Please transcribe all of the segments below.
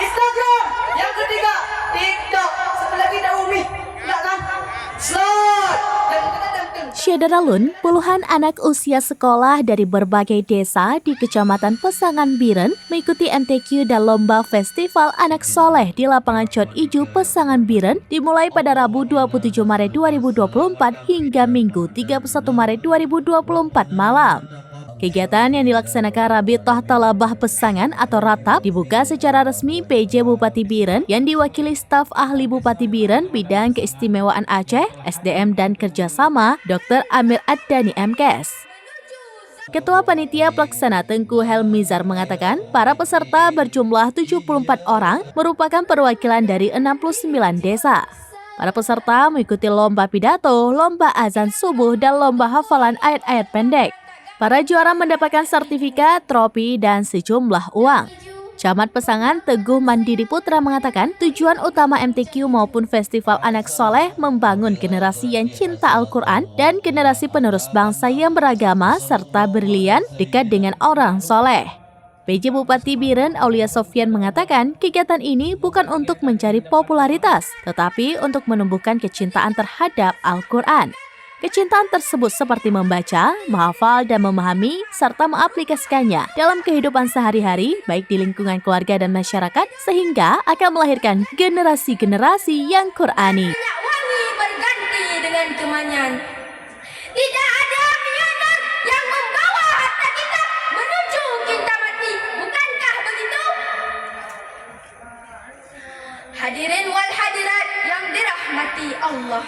Instagram. Yang ketiga, TikTok. Satu lagi Naomi. Enggak kan? Slot. Syederalun, puluhan anak usia sekolah dari berbagai desa di Kecamatan Pesangan Biren mengikuti MTQ dan Lomba Festival Anak Soleh di Lapangan Cot Ijo Pesangan Biren dimulai pada Rabu 27 Maret 2024 hingga Minggu 31 Maret 2024 malam. Kegiatan yang dilaksanakan Rabitoh Talabah Pesangan atau Ratap dibuka secara resmi PJ Bupati Biren yang diwakili staf ahli Bupati Biren bidang keistimewaan Aceh, SDM dan kerjasama Dr. Amir Ad-Dani MKes. Ketua Panitia Pelaksana Tengku Helmizar mengatakan para peserta berjumlah 74 orang merupakan perwakilan dari 69 desa. Para peserta mengikuti lomba pidato, lomba azan subuh, dan lomba hafalan ayat-ayat pendek. Para juara mendapatkan sertifikat, trofi, dan sejumlah uang. Camat Pesangan Teguh Mandiri Putra mengatakan tujuan utama MTQ maupun Festival Anak Soleh membangun generasi yang cinta Al-Quran dan generasi penerus bangsa yang beragama serta brilian dekat dengan orang soleh. PJ Bupati Biren Aulia Sofyan mengatakan kegiatan ini bukan untuk mencari popularitas, tetapi untuk menumbuhkan kecintaan terhadap Al-Quran. Kecintaan tersebut seperti membaca, menghafal, dan memahami, serta mengaplikasikannya dalam kehidupan sehari-hari, baik di lingkungan keluarga dan masyarakat, sehingga akan melahirkan generasi-generasi yang Qurani. Minyak wangi berganti dengan kemenyan. Tidak ada pionir yang membawa harta kita menuju cinta mati. Bukankah begitu? Hadirin wal hadirat yang dirahmati Allah.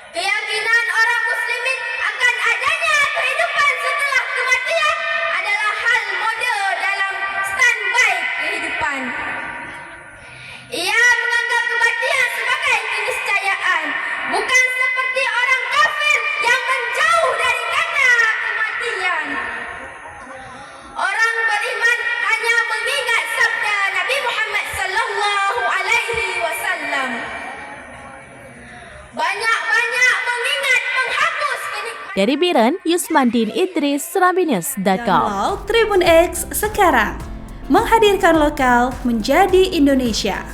Keyakinan orang muslimin akan adanya kehidupan setelah kematian adalah hal model dalam standby kehidupan. Ia menganggap kematian sebagai keniscayaan, bukan seperti orang kafir yang menjauh dari kata kematian. Orang beriman hanya mengingat sabda Nabi Muhammad sallallahu alaihi wasallam. Banyak-banyak mengingat menghapus kenikmatan. Dari Biren, Yusmandin Idris, Serambinews.com. Download Tribun X sekarang. Menghadirkan lokal menjadi Indonesia.